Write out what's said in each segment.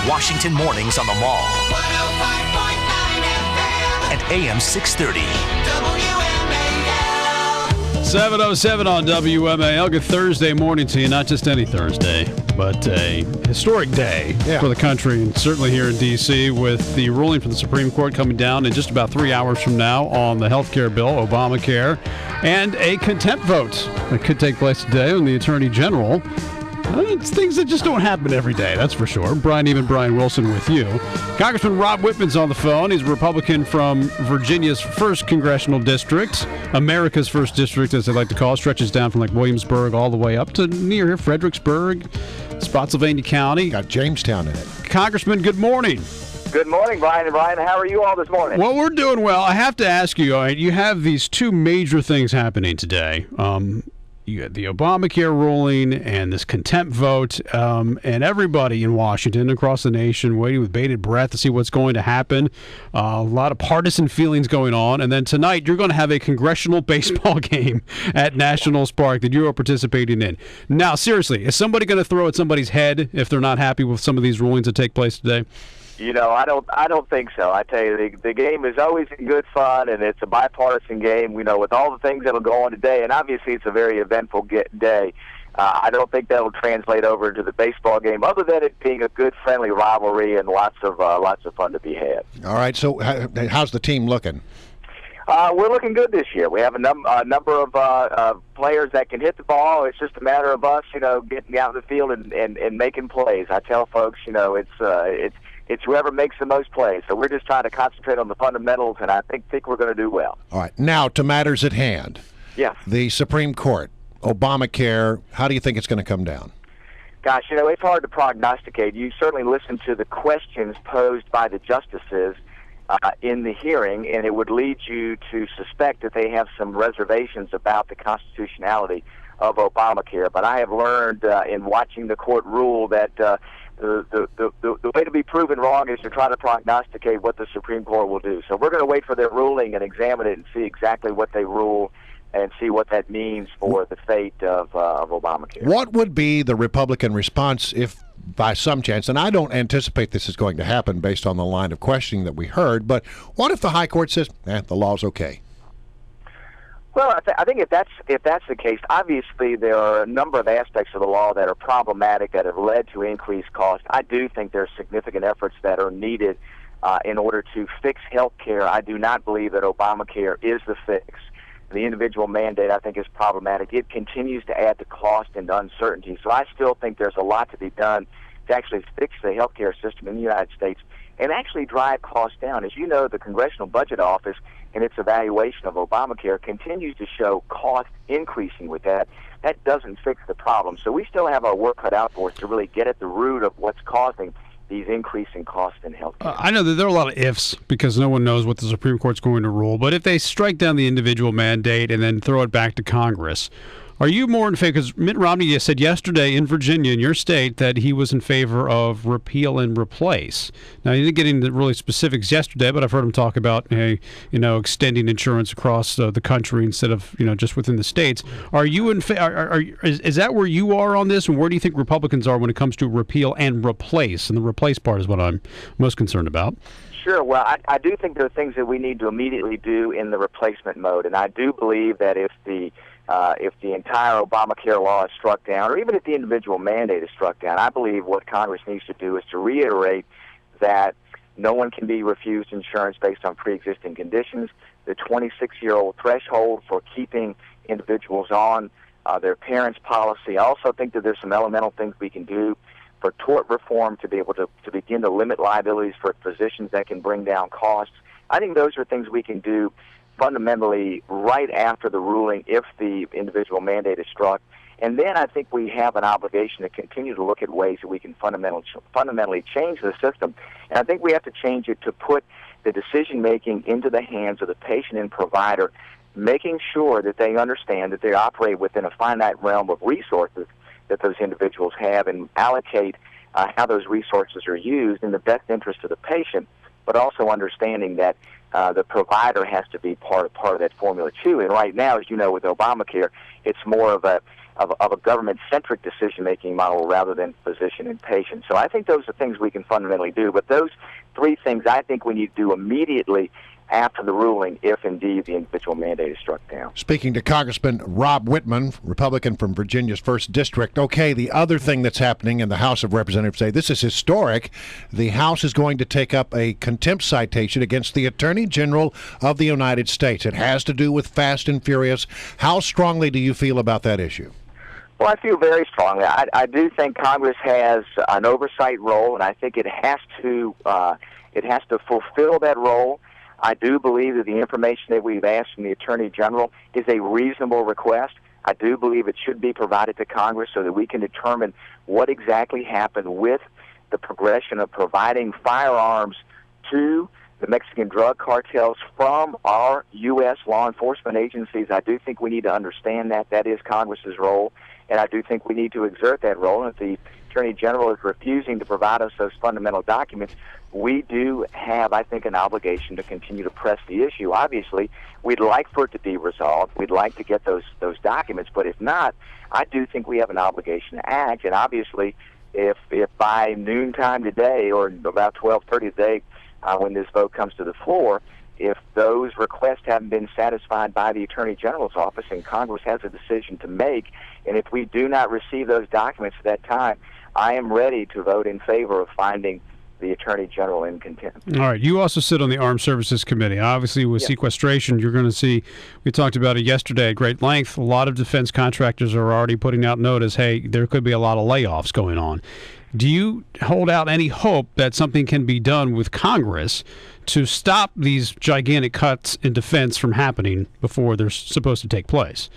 Washington mornings on the Mall. 105.9 FM. And AM 630. WMAL. 7:07 on WMAL. Good Thursday morning to you. Not just any Thursday, but a historic day for the country, and certainly here in D.C. with the ruling from the Supreme Court coming down in just about 3 hours from now on the health care bill, ObamaCare, and a contempt vote that could take place today on the Attorney General. It's things that just don't happen every day, that's for sure. Brian Wilson with you. Congressman Rob Wittman's on the phone. He's a Republican from Virginia's 1st Congressional District, America's 1st District, as they like to call it. Stretches down from like Williamsburg all the way up to near here, Fredericksburg, Spotsylvania County. Got Jamestown in it. Congressman, good morning. Good morning, Brian and Brian. How are you all this morning? Well, we're doing well. I have to ask you, all right, you have these two major things happening today. You had the Obamacare ruling and this contempt vote, and everybody in Washington, across the nation, waiting with bated breath to see what's going to happen. A lot of partisan feelings going on. And then tonight, you're going to have a Congressional Baseball Game at Nationals Park that you are participating in. Now, seriously, is somebody going to throw at somebody's head if they're not happy with some of these rulings that take place today? You know, I don't think so. I tell you, the game is always good fun, and it's a bipartisan game. You know, with all the things that'll go on today, and obviously it's a very eventful day. I don't think that'll translate over to the baseball game, other than it being a good, friendly rivalry and lots of fun to be had. All right. So, how's the team looking? We're looking good this year. We have a number of players that can hit the ball. It's just a matter of us, you know, getting out in the field and making plays. I tell folks, you know, it's whoever makes the most plays. So we're just trying to concentrate on the fundamentals, and I think we're going to do well. All right. Now to matters at hand. Yeah. The Supreme Court, Obamacare, how do you think it's going to come down? Gosh, you know, it's hard to prognosticate. You certainly listen to the questions posed by the justices in the hearing, and it would lead you to suspect that they have some reservations about the constitutionality of Obamacare. But I have learned in watching the court rule that the way to be proven wrong is to try to prognosticate what the Supreme Court will do. So we're going to wait for their ruling and examine it and see exactly what they rule and see what that means for the fate of Obamacare. What would be the Republican response if, by some chance, and I don't anticipate this is going to happen based on the line of questioning that we heard, but what if the high court says, the law's okay? Well, I think if that's the case, obviously there are a number of aspects of the law that are problematic that have led to increased costs. I do think there are significant efforts that are needed in order to fix health care. I do not believe that Obamacare is the fix. The individual mandate, I think, is problematic. It continues to add to cost and uncertainty. So I still think there's a lot to be done to actually fix the health care system in the United States and actually drive costs down. As you know, the Congressional Budget Office, in its evaluation of Obamacare, continues to show cost increasing with that. That doesn't fix the problem. So we still have our work cut out for us to really get at the root of what's causing these increasing costs in health care. I know that there are a lot of ifs because no one knows what the Supreme Court's going to rule. But if they strike down the individual mandate and then throw it back to Congress, are you more in favor? Because Mitt Romney said yesterday in Virginia, in your state, that he was in favor of repeal and replace. Now, he didn't get into really specifics yesterday, but I've heard him talk about, extending insurance across the country instead of, just within the states. Are you in favor? Is that where you are on this, and where do you think Republicans are when it comes to repeal and replace? And the replace part is what I'm most concerned about. Sure. Well, I do think there are things that we need to immediately do in the replacement mode, and I do believe that if the entire Obamacare law is struck down, or even if the individual mandate is struck down, I believe what Congress needs to do is to reiterate that no one can be refused insurance based on pre-existing conditions, the 26-year-old threshold for keeping individuals on their parents' policy. I also think that there's some elemental things we can do for tort reform to be able to begin to limit liabilities for physicians that can bring down costs. I think those are things we can do fundamentally right after the ruling if the individual mandate is struck. And then I think we have an obligation to continue to look at ways that we can fundamentally change the system. And I think we have to change it to put the decision-making into the hands of the patient and provider, making sure that they understand that they operate within a finite realm of resources that those individuals have and allocate how those resources are used in the best interest of the patient, but also understanding that the provider has to be part of that formula too. And right now, as you know, with Obamacare, it's more of a a government-centric decision-making model rather than physician and patient. So I think those are things we can fundamentally do. But those three things I think we need to do immediately after the ruling, if indeed the individual mandate is struck down. Speaking to Congressman Rob Wittman, Republican from Virginia's 1st District. Okay, the other thing that's happening in the House of Representatives today, this is historic. The House is going to take up a contempt citation against the Attorney General of the United States. It has to do with Fast and Furious. How strongly do you feel about that issue? Well, I feel very strongly. I do think Congress has an oversight role, and I think it has to fulfill that role. I do believe that the information that we've asked from the Attorney General is a reasonable request. I do believe it should be provided to Congress so that we can determine what exactly happened with the progression of providing firearms to the Mexican drug cartels from our U.S. law enforcement agencies. I do think we need to understand that. That is Congress's role, and I do think we need to exert that role. And if the Attorney General is refusing to provide us those fundamental documents, we do have, I think, an obligation to continue to press the issue. Obviously, we'd like for it to be resolved. We'd like to get those documents, but if not, I do think we have an obligation to act. And obviously, if by noontime today or about 12:30 today, when this vote comes to the floor, if those requests haven't been satisfied by the Attorney General's office and Congress has a decision to make, and if we do not receive those documents at that time, I am ready to vote in favor of finding the Attorney General in contempt. All right. You also sit on the Armed Services Committee. Obviously, with sequestration, you're going to see, we talked about it yesterday at great length, a lot of defense contractors are already putting out notice, hey, there could be a lot of layoffs going on. Do you hold out any hope that something can be done with Congress to stop these gigantic cuts in defense from happening before they're supposed to take place?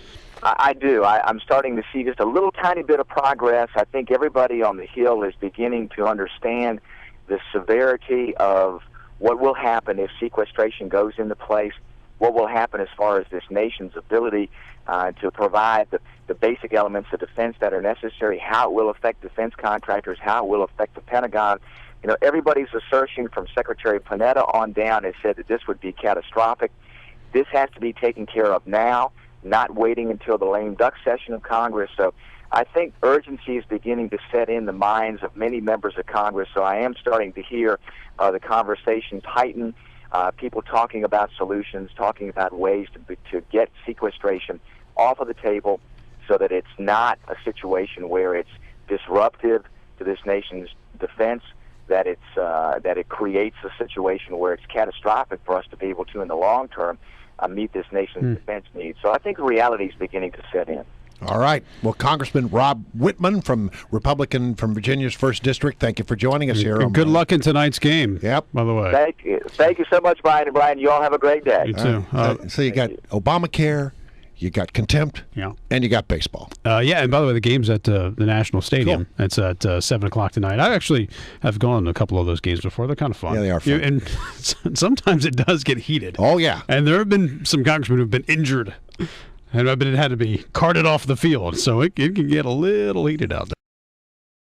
I do. I'm starting to see just a little tiny bit of progress. I think everybody on the Hill is beginning to understand the severity of what will happen if sequestration goes into place, what will happen as far as this nation's ability to provide the basic elements of defense that are necessary, how it will affect defense contractors, how it will affect the Pentagon. You know, everybody's assertion from Secretary Panetta on down has said that this would be catastrophic. This has to be taken care of now, not waiting until the lame duck session of Congress. So I think urgency is beginning to set in the minds of many members of Congress, so I am starting to hear the conversations heighten, people talking about solutions, talking about ways to get sequestration off of the table so that it's not a situation where it's disruptive to this nation's defense, that it creates a situation where it's catastrophic for us to be able to, in the long term, meet this nation's defense needs. So I think the reality is beginning to set in. All right. Well, Congressman Rob Wittman, Republican from Virginia's 1st District, thank you for joining us here. Good luck in tonight's game. Yep. By the way. Thank you. Thank you so much, Brian. And Brian, you all have a great day. You too. So you got Obamacare, you got contempt, and you got baseball. And by the way, the game's at the National Stadium. Cool. It's at 7 o'clock tonight. I actually have gone to a couple of those games before. They're kind of fun. Yeah, they are fun. And sometimes it does get heated. Oh, yeah. And there have been some congressmen who have been injured. And it had to be carted off the field, so it can get a little heated out there.